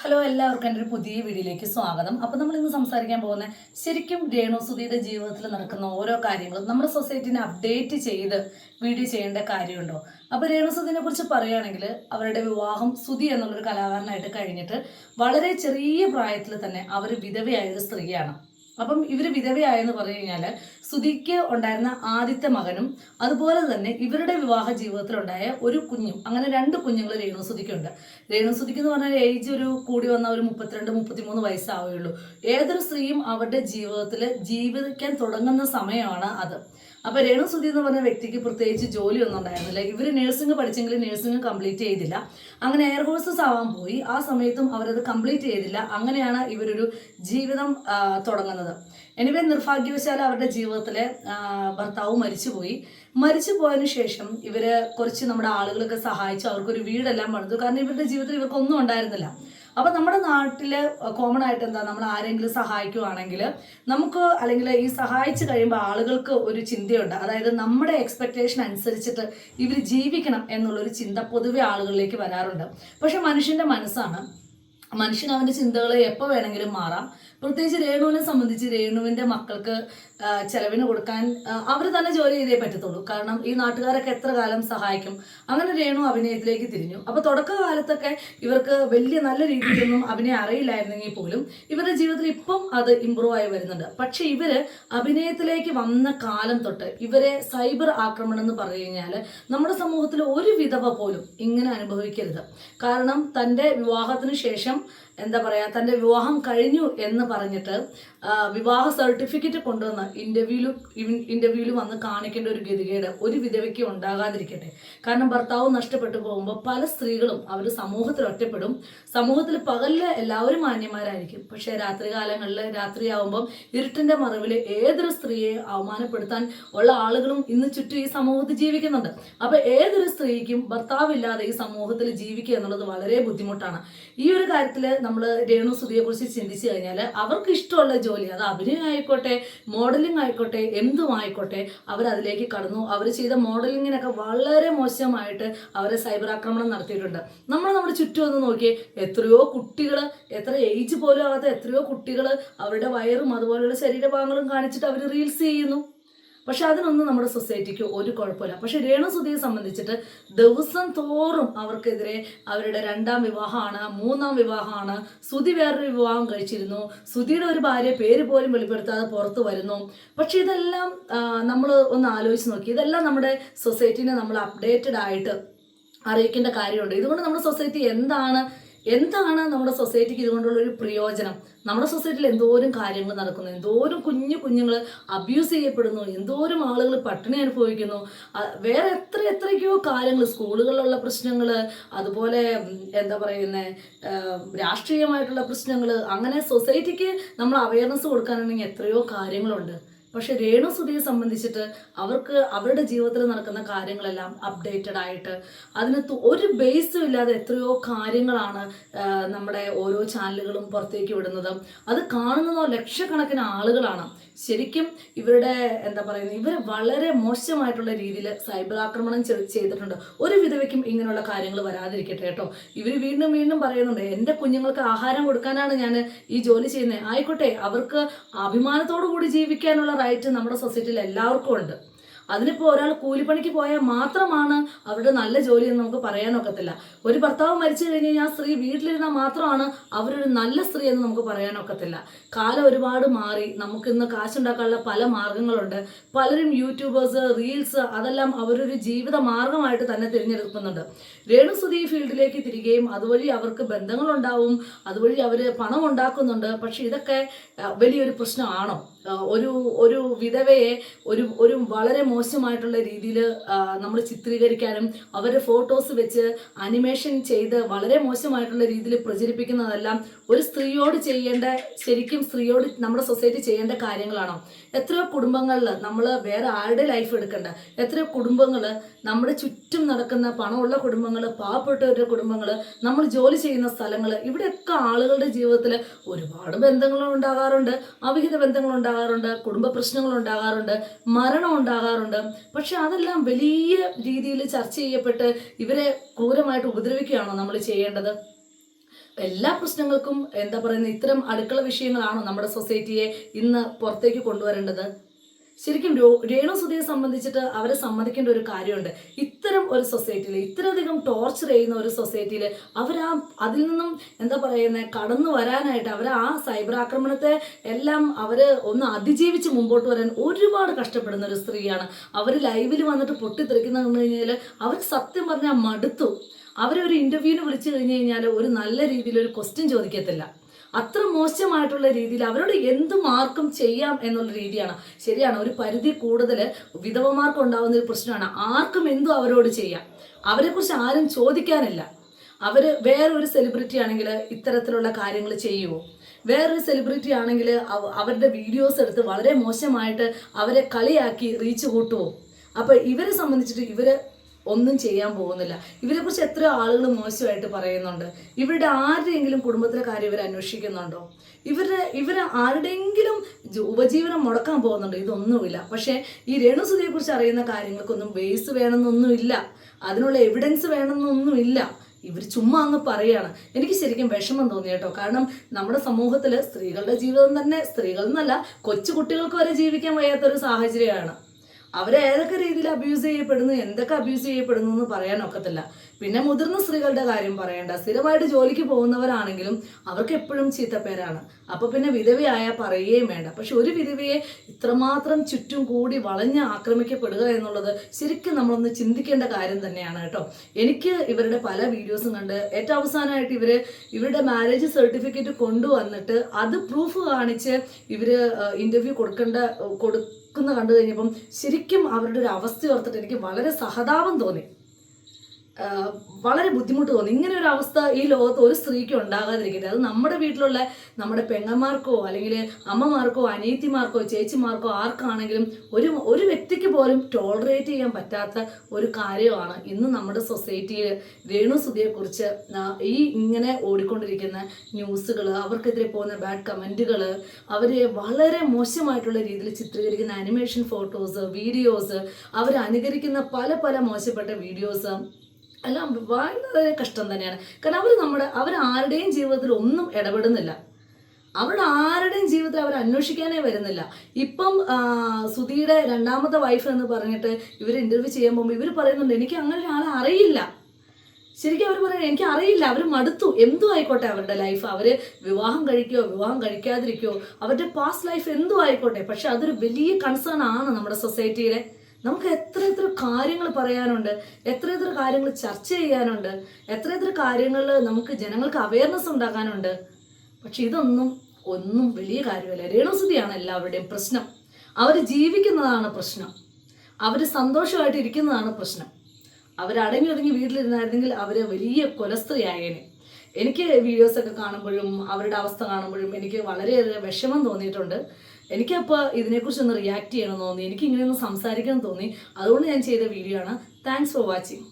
Hello എല്ലാവർക്കും എൻ്റെ ഒരു പുതിയ വീഡിയോയിലേക്ക് സ്വാഗതം. അപ്പോൾ നമ്മൾ ഇന്ന് സംസാരിക്കാൻ പോകുന്ന ശരിക്കും രേണുസുധിയുടെ ജീവിതത്തിൽ നടക്കുന്ന ഓരോ കാര്യങ്ങളും നമ്മുടെ സൊസൈറ്റിനെ അപ്ഡേറ്റ് ചെയ്ത് വീഡിയോ ചെയ്യേണ്ട കാര്യമുണ്ടോ? അപ്പോൾ രേണുസുധിനെ കുറിച്ച് പറയുകയാണെങ്കിൽ അവരുടെ വിവാഹം സുധി എന്നുള്ളൊരു കലാകാരനായിട്ട് കഴിഞ്ഞിട്ട് വളരെ ചെറിയ പ്രായത്തിൽ തന്നെ അവർ വിധവയായ ഒരു സ്ത്രീയാണ്. അപ്പം ഇവർ വിധവയായെന്ന് പറഞ്ഞു കഴിഞ്ഞാൽ സുധിക്ക് ഉണ്ടായിരുന്ന ആദ്യത്തെ മകനും അതുപോലെ തന്നെ ഇവരുടെ വിവാഹ ജീവിതത്തിലുണ്ടായ ഒരു കുഞ്ഞും, അങ്ങനെ രണ്ട് കുഞ്ഞുങ്ങൾ രേണുസുധിക്കുണ്ട്. രേണുസുധിക്ക് എന്ന് പറഞ്ഞാൽ ഏജ് ഒരു കൂടി വന്ന ഒരു 32-33 വയസ്സാവുകയുള്ളൂ. ഏതൊരു സ്ത്രീയും അവരുടെ ജീവിതത്തിൽ ജീവിക്കാൻ തുടങ്ങുന്ന സമയമാണ് അത്. അപ്പോൾ രേണുസുധി എന്ന് പറഞ്ഞ വ്യക്തിക്ക് പ്രത്യേകിച്ച് ജോലിയൊന്നും ഉണ്ടായിരുന്നില്ല. ഇവർ നഴ്സിംഗ് പഠിച്ചെങ്കിലും നഴ്സിംഗ് കംപ്ലീറ്റ് ചെയ്തില്ല. അങ്ങനെ എയർ ഹോസ്റ്റസ് ആവാൻ പോയി. ആ സമയത്തും അവരത് കംപ്ലീറ്റ് ചെയ്തില്ല. അങ്ങനെയാണ് ഇവരൊരു ജീവിതം തുടങ്ങുന്നത്. എനിവേ നിർഭാഗ്യവശാൽ അവരുടെ ജീവിതത്തിലെ ഭർത്താവ് മരിച്ചുപോയി. മരിച്ചു പോയതിനു ശേഷം ഇവര് കുറച്ച് നമ്മുടെ ആളുകളൊക്കെ സഹായിച്ചു. അവർക്കൊരു വീടെല്ലാം പണിതു. കാരണം ഇവരുടെ ജീവിതത്തിൽ ഇവർക്കൊന്നും ഉണ്ടായിരുന്നില്ല. അപ്പം നമ്മുടെ നാട്ടിൽ കോമൺ ആയിട്ട് എന്താ, നമ്മൾ ആരെങ്കിലും സഹായിക്കുവാണെങ്കിൽ നമുക്ക്, അല്ലെങ്കിൽ ഈ സഹായിച്ചു കഴിയുമ്പോൾ ആളുകൾക്ക് ഒരു ചിന്തയുണ്ട്. അതായത് നമ്മുടെ എക്സ്പെക്റ്റേഷൻ അനുസരിച്ചിട്ട് ഇവർ ജീവിക്കണം എന്നുള്ളൊരു ചിന്ത പൊതുവെ ആളുകളിലേക്ക് വരാറുണ്ട്. പക്ഷെ മനുഷ്യൻ്റെ മനസ്സാണ്. മനുഷ്യൻ അവൻ്റെ ചിന്തകൾ എപ്പോൾ വേണമെങ്കിലും മാറാം. പ്രത്യേകിച്ച് രേണുവിനെ സംബന്ധിച്ച് രേണുവിൻ്റെ മക്കൾക്ക് ചെലവിന് കൊടുക്കാൻ അവർ തന്നെ ജോലി ചെയ്തേ പറ്റത്തുള്ളൂ. കാരണം ഈ നാട്ടുകാരൊക്കെ എത്ര കാലം സഹായിക്കും. അങ്ങനെ രേണു അഭിനയത്തിലേക്ക് തിരിഞ്ഞു. അപ്പോൾ തുടക്കകാലത്തൊക്കെ ഇവർക്ക് വലിയ നല്ല രീതിയിലൊന്നും അഭിനയം അറിയില്ലായിരുന്നെങ്കിൽ പോലും ഇവരുടെ ജീവിതത്തിൽ ഇപ്പം അത് ഇമ്പ്രൂവ് ആയി വരുന്നുണ്ട്. പക്ഷെ ഇവർ അഭിനയത്തിലേക്ക് വന്ന കാലം തൊട്ട് ഇവരെ സൈബർ ആക്രമണം എന്ന് പറഞ്ഞു കഴിഞ്ഞാൽ നമ്മുടെ സമൂഹത്തിൽ ഒരു വിധവ പോലും ഇങ്ങനെ അനുഭവിക്കരുത്. കാരണം തൻ്റെ വിവാഹത്തിന് ശേഷം എന്താ പറയുക, തൻ്റെ വിവാഹം കഴിഞ്ഞു എന്ന് പറഞ്ഞിട്ട് വിവാഹ സർട്ടിഫിക്കറ്റ് കൊണ്ടുവന്ന് ഇൻ്റർവ്യൂവിൽ വന്ന് കാണിക്കേണ്ട ഒരു ഗതികേട് ഒരു വിധവയ്ക്ക് ഉണ്ടാകാതിരിക്കട്ടെ. കാരണം ഭർത്താവ് നഷ്ടപ്പെട്ടു പോകുമ്പോൾ പല സ്ത്രീകളും അവർ സമൂഹത്തിൽ ഒറ്റപ്പെടും. സമൂഹത്തിൽ പകലിൽ എല്ലാവരും മാന്യന്മാരായിരിക്കും. പക്ഷേ രാത്രികാലങ്ങളിൽ രാത്രിയാവുമ്പം ഇരുട്ടിൻ്റെ മറവിൽ ഏതൊരു സ്ത്രീയെ അവമാനപ്പെടുത്താൻ ഉള്ള ആളുകളും ഇന്ന് ചുറ്റും ഈ സമൂഹത്തിൽ ജീവിക്കുന്നുണ്ട്. അപ്പോൾ ഏതൊരു സ്ത്രീക്കും ഭർത്താവില്ലാതെ ഈ സമൂഹത്തിൽ ജീവിക്കുക എന്നുള്ളത് വളരെ ബുദ്ധിമുട്ടാണ്. ഈ ഒരു കാര്യത്തിൽ നമ്മൾ രേണുസുധിയെ കുറിച്ച് ചിന്തിച്ചു കഴിഞ്ഞാൽ അവർക്ക് ഇഷ്ടമുള്ള ജോലി, അത് അഭിനയം ആയിക്കോട്ടെ, മോഡലിംഗ് ആയിക്കോട്ടെ, എന്തും ആയിക്കോട്ടെ, അവരതിലേക്ക് കടന്നു. അവർ ചെയ്ത മോഡലിങ്ങിനൊക്കെ വളരെ മോശമായിട്ട് അവരെ സൈബർ ആക്രമണം നടത്തിയിട്ടുണ്ട്. നമ്മുടെ ചുറ്റും ഒന്ന് നോക്കിയേ, എത്രയോ കുട്ടികൾ, എത്ര ഏജ് പോലും ആകാത്ത എത്രയോ കുട്ടികൾ അവരുടെ വയറും അതുപോലെയുള്ള ശരീരഭാഗങ്ങളും കാണിച്ചിട്ട് അവർ റീൽസ് ചെയ്യുന്നു. പക്ഷെ അതിനൊന്നും നമ്മുടെ സൊസൈറ്റിക്ക് ഒരു കുഴപ്പമില്ല. പക്ഷെ രേണുസുധിയെ സംബന്ധിച്ചിട്ട് ദിവസം തോറും അവർക്കെതിരെ അവരുടെ 2ാം വിവാഹമാണ്, 3ാം വിവാഹമാണ്. സുധി വേറൊരു വിവാഹം കഴിച്ചിരുന്നു. സുധിയുടെ ഒരു ഭാര്യ പേര് പോലും വെളിപ്പെടുത്താതെ പുറത്തു വരുന്നു. പക്ഷെ ഇതെല്ലാം നമ്മൾ ഒന്ന് ആലോചിച്ച് നോക്കി. ഇതെല്ലാം നമ്മുടെ സൊസൈറ്റിനെ നമ്മൾ അപ്ഡേറ്റഡ് ആയിട്ട് അറിയിക്കേണ്ട കാര്യമുണ്ട്. ഇതുകൊണ്ട് നമ്മുടെ സൊസൈറ്റി എന്താണ് നമ്മുടെ സൊസൈറ്റിക്ക് ഇതുകൊണ്ടുള്ള ഒരു പ്രയോജനം? നമ്മുടെ സൊസൈറ്റിയിൽ എന്തോരം കാര്യങ്ങൾ നടക്കുന്നു, എന്തോരം കുഞ്ഞുങ്ങൾ അബ്യൂസ് ചെയ്യപ്പെടുന്നു, എന്തോരം ആളുകൾ പട്ടിണി അനുഭവിക്കുന്നു, വേറെ എത്രയൊക്കെയോ കാര്യങ്ങൾ, സ്കൂളുകളിലുള്ള പ്രശ്നങ്ങൾ, അതുപോലെ എന്താ പറയുന്നത്, രാഷ്ട്രീയമായിട്ടുള്ള പ്രശ്നങ്ങൾ, അങ്ങനെ സൊസൈറ്റിക്ക് നമ്മൾ അവയർനെസ് കൊടുക്കാനുണ്ടെങ്കിൽ എത്രയോ കാര്യങ്ങളുണ്ട്. പക്ഷെ രേണുസുധിയെ സംബന്ധിച്ചിട്ട് അവർക്ക് അവരുടെ ജീവിതത്തിൽ നടക്കുന്ന കാര്യങ്ങളെല്ലാം അപ്ഡേറ്റഡ് ആയിട്ട് അതിനകത്ത് ഒരു ബേസും ഇല്ലാതെ എത്രയോ കാര്യങ്ങളാണ് നമ്മുടെ ഓരോ ചാനലുകളും പുറത്തേക്ക് വിടുന്നത്. അത് കാണുന്നതോ ലക്ഷക്കണക്കിന് ആളുകളാണ്. ശരിക്കും ഇവരുടെ എന്താ പറയുന്നത്, ഇവർ വളരെ മോശമായിട്ടുള്ള രീതിയിൽ സൈബർ ആക്രമണം ചെയ്തിട്ടുണ്ട്. ഒരു വിധവയ്ക്കും ഇങ്ങനെയുള്ള കാര്യങ്ങൾ വരാതിരിക്കട്ടെ കേട്ടോ. ഇവർ വീണ്ടും പറയുന്നുണ്ട്, എൻ്റെ കുഞ്ഞുങ്ങൾക്ക് ആഹാരം കൊടുക്കാനാണ് ഞാൻ ഈ ജോലി ചെയ്യുന്നത്. ആയിക്കോട്ടെ, അവർക്ക് അഭിമാനത്തോടു കൂടി ജീവിക്കാനുള്ള റൈറ്റ് നമ്മുടെ സൊസൈറ്റിയിൽ എല്ലാവർക്കും ഉണ്ട്. അതിനിപ്പോൾ ഒരാൾ കൂലിപ്പണിക്ക് പോയാൽ മാത്രമാണ് അവരുടെ നല്ല ജോലി എന്ന് നമുക്ക് പറയാനൊക്കത്തില്ല. ഒരു ഭർത്താവ് മരിച്ചു കഴിഞ്ഞ് കഴിഞ്ഞാൽ സ്ത്രീ വീട്ടിലിരുന്നാൽ മാത്രമാണ് അവരൊരു നല്ല സ്ത്രീ എന്ന് നമുക്ക് പറയാനൊക്കത്തില്ല. കാലം ഒരുപാട് മാറി. നമുക്കിന്ന് കാശുണ്ടാക്കാനുള്ള പല മാർഗങ്ങളുണ്ട്. പലരും യൂട്യൂബേഴ്സ്, റീൽസ്, അതെല്ലാം അവരൊരു ജീവിത മാർഗമായിട്ട് തന്നെ തിരഞ്ഞെടുക്കുന്നുണ്ട്. രേണുസുധി ഫീൽഡിലേക്ക് തിരികെയും അതുവഴി അവർക്ക് ബന്ധങ്ങളുണ്ടാവും, അതുവഴി അവർ പണം ഉണ്ടാക്കുന്നുണ്ട്. പക്ഷെ ഇതൊക്കെ വലിയൊരു പ്രശ്നമാണോ? ഒരു വിധവയെ ഒരു വളരെ മോശമായിട്ടുള്ള രീതിയിൽ നമ്മൾ ചിത്രീകരിക്കാനും അവരുടെ ഫോട്ടോസ് വെച്ച് അനിമേഷൻ ചെയ്ത് വളരെ മോശമായിട്ടുള്ള രീതിയിൽ പ്രചരിപ്പിക്കുന്നതെല്ലാം ഒരു സ്ത്രീയോട് ശരിക്കും സ്ത്രീയോട് നമ്മുടെ സൊസൈറ്റി ചെയ്യേണ്ട കാര്യങ്ങളാണോ? എത്രയോ കുടുംബങ്ങളിൽ നമ്മൾ വേറെ ആരുടെ ലൈഫ് എടുക്കണ്ട, എത്രയോ കുടുംബങ്ങൾ, നമ്മുടെ ചുറ്റും നടക്കുന്ന പണമുള്ള കുടുംബങ്ങൾ, പാവപ്പെട്ടവരുടെ കുടുംബങ്ങൾ, നമ്മൾ ജോലി ചെയ്യുന്ന സ്ഥലങ്ങൾ, ഇവിടെയൊക്കെ ആളുകളുടെ ജീവിതത്തിൽ ഒരുപാട് ബന്ധങ്ങൾ ഉണ്ടാകാറുണ്ട്, അവിഹിത ബന്ധങ്ങൾ ഉണ്ടാകാറുണ്ട്, കുടുംബ പ്രശ്നങ്ങൾ ഉണ്ടാകാറുണ്ട്, മരണം ഉണ്ടാകാറുണ്ട്. പക്ഷെ അതെല്ലാം വലിയ രീതിയിൽ ചർച്ച ചെയ്യപ്പെട്ട് ഇവരെ ക്രൂരമായിട്ട് ഉപദ്രവിക്കുകയാണോ നമ്മൾ ചെയ്യേണ്ടത്? എല്ലാ പ്രശ്നങ്ങൾക്കും എന്താ പറയുന്നത്, ഇത്തരം അടുക്കള വിഷയങ്ങളാണോ നമ്മുടെ സൊസൈറ്റിയെ ഇന്ന് പുറത്തേക്ക് കൊണ്ടുവരേണ്ടത്? ശരിക്കും രേണുസുധിയെ സംബന്ധിച്ചിട്ട് അവരെ സമ്മതിക്കേണ്ട ഒരു കാര്യമുണ്ട്. ഇത്തരം ഒരു സൊസൈറ്റിയിൽ, ഇത്രയധികം ടോർച്ചർ ചെയ്യുന്ന ഒരു സൊസൈറ്റിയിൽ അതിൽ നിന്നും എന്താ പറയുന്നത്, കടന്നു വരാനായിട്ട് ആ സൈബർ ആക്രമണത്തെ എല്ലാം ഒന്ന് അതിജീവിച്ച് മുമ്പോട്ട് വരാൻ ഒരുപാട് കഷ്ടപ്പെടുന്ന ഒരു സ്ത്രീയാണ്. അവർ ലൈവിൽ വന്നിട്ട് പൊട്ടിത്തെറിക്കുന്ന കണ്ടു കഴിഞ്ഞാൽ അവർ സത്യം പറഞ്ഞാൽ മടുത്തു. അവരൊരു ഇൻ്റർവ്യൂവിന് വിളിച്ചു കഴിഞ്ഞ് കഴിഞ്ഞാൽ ഒരു നല്ല രീതിയിൽ ഒരു ക്വസ്റ്റ്യൻ ചോദിക്കത്തില്ല. അത്ര മോശമായിട്ടുള്ള രീതിയിൽ അവരോട് എന്ത് മാർക്കും ചെയ്യാം എന്നുള്ള രീതിയാണ്. ശരിയാണ്, ഒരു പരിധി കൂടുതൽ വിധവമാർക്ക് ഉണ്ടാകുന്ന ഒരു പ്രശ്നമാണ്. ആർക്കും എന്തും അവരോട് ചെയ്യാം, അവരെക്കുറിച്ച് ആരും ചോദിക്കാനില്ല. വേറൊരു സെലിബ്രിറ്റി ആണെങ്കിൽ ഇത്തരത്തിലുള്ള കാര്യങ്ങൾ ചെയ്യുമോ? വേറൊരു സെലിബ്രിറ്റി ആണെങ്കിൽ അവരുടെ വീഡിയോസ് എടുത്ത് വളരെ മോശമായിട്ട് അവരെ കളിയാക്കി റീച്ച് കൂട്ടുമോ? അപ്പോൾ ഇവരെ സംബന്ധിച്ചിട്ട് ഒന്നും ചെയ്യാൻ പോകുന്നില്ല. ഇവരെക്കുറിച്ച് എത്രയോ ആളുകൾ മോശമായിട്ട് പറയുന്നുണ്ട്. ഇവരുടെ ആരുടെയെങ്കിലും കുടുംബത്തിലെ കാര്യം ഇവർ അന്വേഷിക്കുന്നുണ്ടോ? ഇവരെ ആരുടെയെങ്കിലും ഉപജീവനം മുടക്കാൻ പോകുന്നുണ്ടോ? ഇതൊന്നുമില്ല. പക്ഷേ ഈ രേണുസുധിയെക്കുറിച്ച് അറിയുന്ന കാര്യങ്ങൾക്കൊന്നും ബേസ് വേണമെന്നൊന്നുമില്ല, അതിനുള്ള എവിഡൻസ് വേണമെന്നൊന്നുമില്ല. ഇവർ ചുമ്മാ അങ്ങ് പറയാണ്. എനിക്ക് ശരിക്കും വിഷമം തോന്നി കേട്ടോ. കാരണം നമ്മുടെ സമൂഹത്തിൽ സ്ത്രീകളുടെ ജീവിതം തന്നെ, സ്ത്രീകൾ എന്നല്ല കൊച്ചു കുട്ടികൾക്ക് വരെ ജീവിക്കാൻ വയ്യാത്തൊരു സാഹചര്യമാണ്. അവരെ ഏതൊക്കെ രീതിയിൽ അബ്യൂസ് ചെയ്യപ്പെടുന്നു, എന്തൊക്കെ അബ്യൂസ് ചെയ്യപ്പെടുന്നു എന്ന് പറയാൻ ഒക്കത്തില്ല. പിന്നെ മുതിർന്ന സ്ത്രീകളുടെ കാര്യം പറയണ്ട. സ്ഥിരമായിട്ട് ജോലിക്ക് പോകുന്നവരാണെങ്കിലും അവർക്ക് എപ്പോഴും ചീത്തപ്പേരാണ്. അപ്പോൾ പിന്നെ വിധവയായാൽ പറയുകയും വേണ്ട. പക്ഷെ ഒരു വിധവയെ ഇത്രമാത്രം ചുറ്റും കൂടി വളഞ്ഞ് ആക്രമിക്കപ്പെടുക എന്നുള്ളത് ശരിക്കും നമ്മളൊന്ന് ചിന്തിക്കേണ്ട കാര്യം തന്നെയാണ് കേട്ടോ. എനിക്ക് ഇവരുടെ പല വീഡിയോസും കണ്ട് ഏറ്റവും അവസാനമായിട്ട് ഇവരുടെ മാരേജ് സർട്ടിഫിക്കറ്റ് കൊണ്ടുവന്നിട്ട് അത് പ്രൂഫ് കാണിച്ച് ഇൻ്റർവ്യൂ കൊടുക്കുന്ന കണ്ടു കഴിഞ്ഞപ്പം ശരിക്കും അവരുടെ ഒരു അവസ്ഥ ഓർത്തിട്ട് എനിക്ക് വളരെ സഹതാപം തോന്നി, വളരെ ബുദ്ധിമുട്ട് തോന്നി. ഇങ്ങനെ ഒരു അവസ്ഥ ഈ ലോകത്ത് ഒരു സ്ത്രീക്കും ഉണ്ടാകാതിരിക്കട്ടെ. അത് നമ്മുടെ വീട്ടിലുള്ള നമ്മുടെ പെങ്ങന്മാർക്കോ അല്ലെങ്കിൽ അമ്മമാർക്കോ അനിയത്തിമാർക്കോ ചേച്ചിമാർക്കോ ആർക്കാണെങ്കിലും ഒരു വ്യക്തിക്ക് പോലും ടോളറേറ്റ് ചെയ്യാൻ പറ്റാത്ത ഒരു കാര്യമാണ് ഇന്ന് നമ്മുടെ സൊസൈറ്റിയിൽ രേണുസുധിയെക്കുറിച്ച് ഇങ്ങനെ ഓടിക്കൊണ്ടിരിക്കുന്ന ന്യൂസുകൾ, അവർക്കെതിരെ പോകുന്ന ബാഡ് കമൻറ്റുകൾ, അവരെ വളരെ മോശമായിട്ടുള്ള രീതിയിൽ ചിത്രീകരിക്കുന്ന ആനിമേഷൻ ഫോട്ടോസ്, വീഡിയോസ്, അവർ അനുകരിക്കുന്ന പല പല മോശപ്പെട്ട വീഡിയോസ് എല്ലാം വളരെ കഷ്ടം തന്നെയാണ്. കാരണം അവർ ആരുടെയും ജീവിതത്തിൽ ഒന്നും ഇടപെടുന്നില്ല. അവരുടെ ആരുടെയും ജീവിതത്തിൽ അവർ അന്വേഷിക്കാനേ വരുന്നില്ല. ഇപ്പം സുധിയുടെ രണ്ടാമത്തെ വൈഫ് എന്ന് പറഞ്ഞിട്ട് ഇവർ ഇൻ്റർവ്യൂ ചെയ്യാൻ പോകുമ്പോൾ ഇവർ പറയുന്നുണ്ട് എനിക്ക് അങ്ങനെ ഒരാളെ അറിയില്ല. ശരിക്കും അവർ പറയുന്നത് എനിക്ക് അറിയില്ല, അവർ മടുത്തു. എന്തും ആയിക്കോട്ടെ അവരുടെ ലൈഫ്, അവർ വിവാഹം കഴിക്കുകയോ വിവാഹം കഴിക്കാതിരിക്കുകയോ അവരുടെ പാസ്റ്റ് ലൈഫ് എന്തും ആയിക്കോട്ടെ, പക്ഷെ അതൊരു വലിയ കൺസേൺ ആണ് നമ്മുടെ സൊസൈറ്റിയിലെ. നമുക്ക് എത്ര കാര്യങ്ങൾ പറയാനുണ്ട്, എത്ര കാര്യങ്ങൾ ചർച്ച ചെയ്യാനുണ്ട്, എത്ര കാര്യങ്ങളിൽ നമുക്ക് ജനങ്ങൾക്ക് അവയർനെസ് ഉണ്ടാക്കാനുണ്ട്. പക്ഷെ ഒന്നും വലിയ കാര്യമല്ല. രേണുസുധിയാണ് എല്ലാവരുടെയും പ്രശ്നം. അവർ ജീവിക്കുന്നതാണ് പ്രശ്നം, അവർ സന്തോഷമായിട്ട് ഇരിക്കുന്നതാണ് പ്രശ്നം. അവരടങ്ങി ഒതുങ്ങി വീട്ടിലിരുന്നായിരുന്നെങ്കിൽ അവർ വലിയ കൊലസ്ത്രീയായേനെ. എനിക്ക് വീഡിയോസൊക്കെ കാണുമ്പോഴും അവരുടെ അവസ്ഥ കാണുമ്പോഴും എനിക്ക് വളരെയേറെ വിഷമം തോന്നിയിട്ടുണ്ട്. എനിക്കപ്പോൾ ഇതിനെക്കുറിച്ചൊന്ന് റിയാക്ട് ചെയ്യണമെന്ന് തോന്നി, എനിക്ക് ഇങ്ങനെയൊന്ന് സംസാരിക്കണം തോന്നി. അതുകൊണ്ട് ഞാൻ ചെയ്ത വീഡിയോ ആണ്. Thanks for watching.